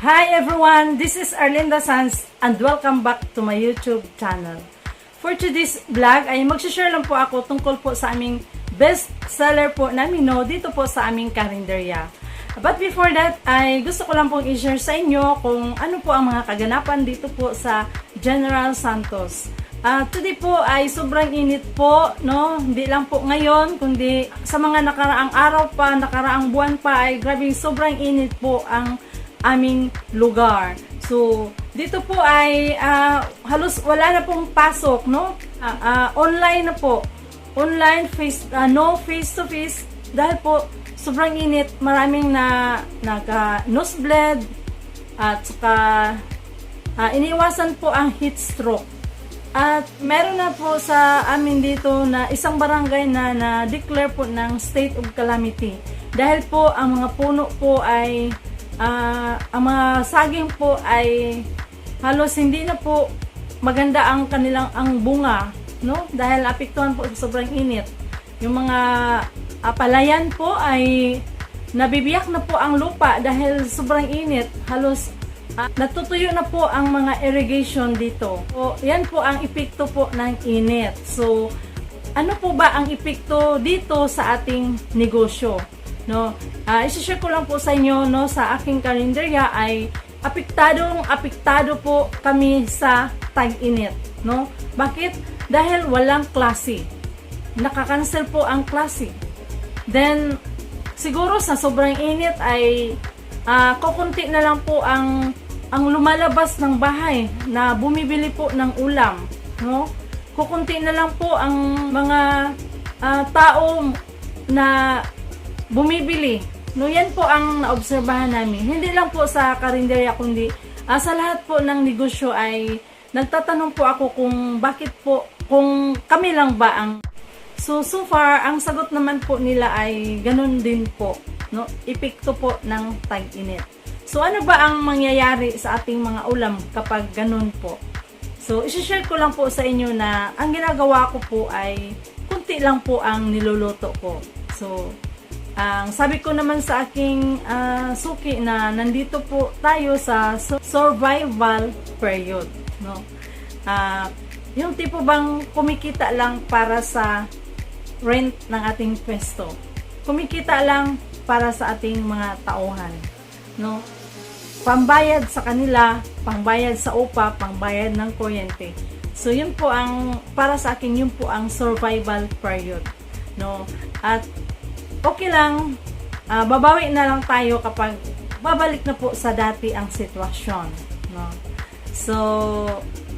Hi everyone, this is Arlinda Sanz and welcome back to my YouTube channel. For today's vlog ay mag-share lang po ako tungkol po sa aming best seller po na Mino dito po sa aming karinderya. But before that ay gusto ko lang pong i-share sa inyo kung ano po ang mga kaganapan dito po sa General Santos. Today po ay sobrang init po, no? Hindi lang po ngayon, kundi sa mga nakaraang araw pa, nakaraang buwan pa ay grabe sobrang init po ang aming lugar. So, dito po ay halos wala na pong pasok, no? Online na po. Online, no face-to-face. Dahil po, sobrang init. Maraming nag-nosebleed. At saka, iniwasan po ang heat stroke. At meron na po sa amin dito na isang barangay na na-declare po ng state of calamity. Dahil po, ang mga puno po ay ang mga saging po ay halos hindi na po maganda ang kanilang bunga, no? Dahil apektuhan po sa sobrang init. Yung mga palayan po ay nabibiyak na po ang lupa dahil sobrang init. Halos natutuyo na po ang mga irrigation dito. So, yan po ang epekto po ng init. So, ano po ba ang epekto dito sa ating negosyo? No, i-share ko lang po sa inyo, no, sa aking karinderya ay apektado po kami sa tag-init, no? Bakit? Dahil walang klase. Nakakancel po ang klase. Then siguro sa sobrang init ay kukunti na lang po ang lumalabas ng bahay na bumibili po ng ulam, no? Kukunti na lang po ang mga tao na bumibili. No, yan po ang naobserbahan namin. Hindi lang po sa karinderya, kundi sa lahat po ng negosyo ay nagtatanong po ako kung bakit po, kung kami lang ba ang... So far, ang sagot naman po nila ay ganun din po. No? Epekto po ng tag-init. So, ano ba ang mangyayari sa ating mga ulam kapag ganun po? So, isi-share ko lang po sa inyo na ang ginagawa ko po ay kunti lang po ang niluluto ko. So, ang sabi ko naman sa aking suki na nandito po tayo sa survival period, no? Yung tipo bang kumikita lang para sa rent ng ating pwesto. Kumikita lang para sa ating mga tauhan, no? Pambayad sa kanila, pangbayad sa upa, pangbayad ng kuryente. So yun po ang para sa akin, yun po ang survival period, no? At okay lang, babawi na lang tayo kapag babalik na po sa dati ang sitwasyon, no? So,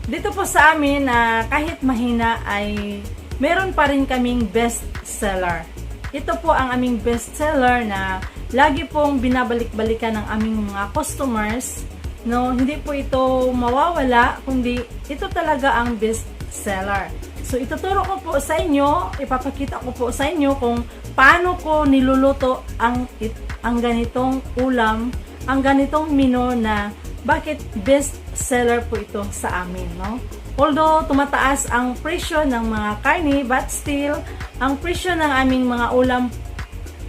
dito po sa amin kahit mahina ay meron pa rin kaming best seller. Ito po ang aming best seller na lagi pong binabalik-balikan ng aming mga customers, no? Hindi po ito mawawala, kundi ito talaga ang best seller. So, ituturo ko po sa inyo, ipapakita ko po sa inyo kung paano ko niluluto ang ganitong ulam, ang ganitong menu na bakit best seller po ito sa amin, no? Although tumataas ang presyo ng mga karne, but still, ang presyo ng aming mga ulam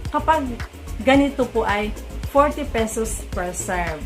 kapag ganito po ay 40 pesos per serve.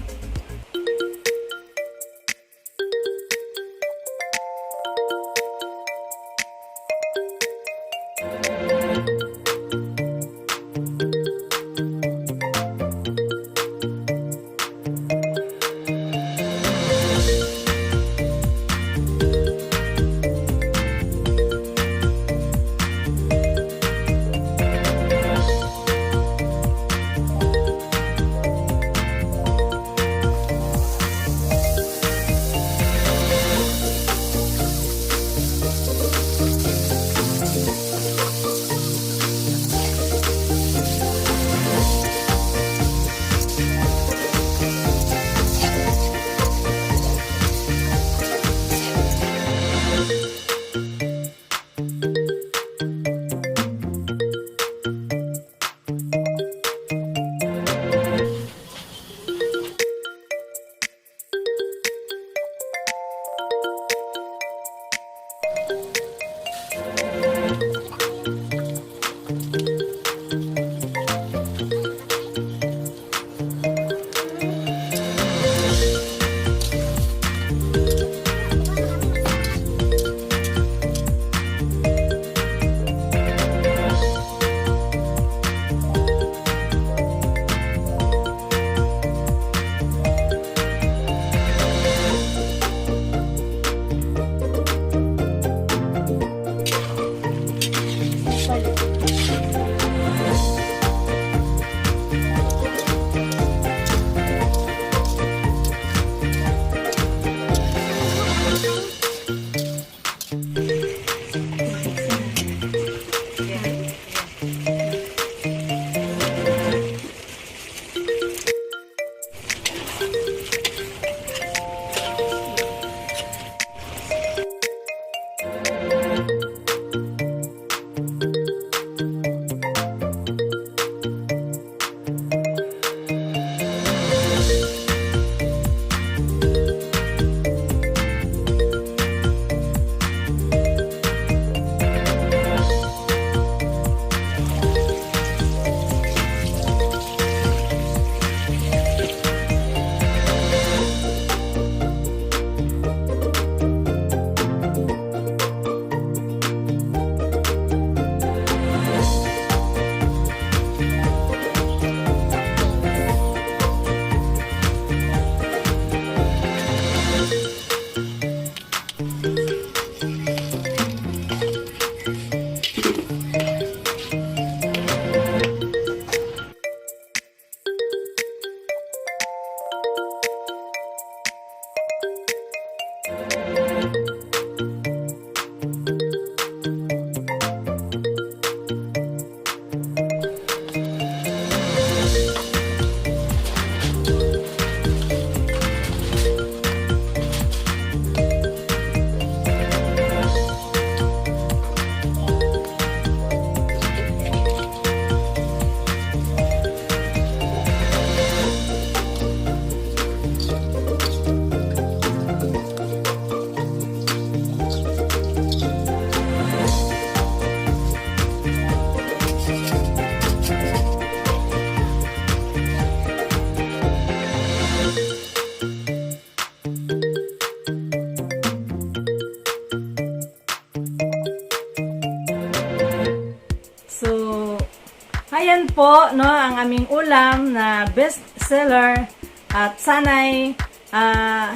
po, no, ang aming ulam na best seller at sanay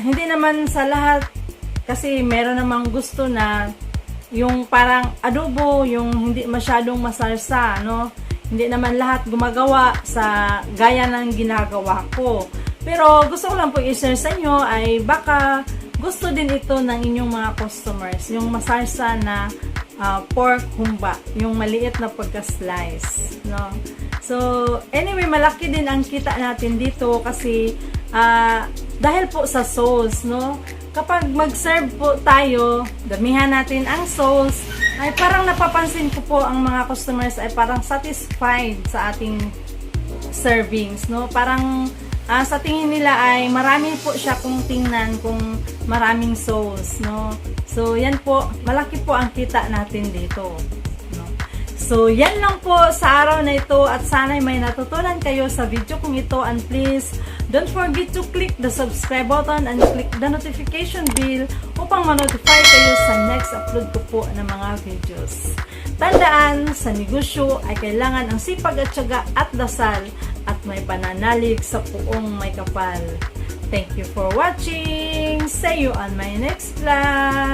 hindi naman sa lahat kasi meron namang gusto na yung parang adobo, yung hindi masyadong masarsa, no? Hindi naman lahat gumagawa sa gaya ng ginagawa ko. Pero gusto ko lang po i-share sa inyo ay baka gusto din ito ng inyong mga customers, yung masarsa na pork humba, yung maliit na pagka-slice, no? So, anyway, malaki din ang kita natin dito kasi dahil po sa sauce, no? Kapag mag-serve po tayo, damihan natin ang sauce, ay parang napapansin ko po ang mga customers ay parang satisfied sa ating servings, no? Parang sa tingin nila ay marami po siya kung tingnan kung maraming sauce, no? So, yan po, malaki po ang kita natin dito. So, yan lang po sa araw na ito at sana'y may natutunan kayo sa video kong ito and please don't forget to click the subscribe button and click the notification bell upang ma-notify kayo sa next upload ko po ng mga videos. Tandaan, sa negosyo ay kailangan ang sipag at tiyaga at dasal at may pananalig sa puong may kapal. Thank you for watching. See you on my next vlog.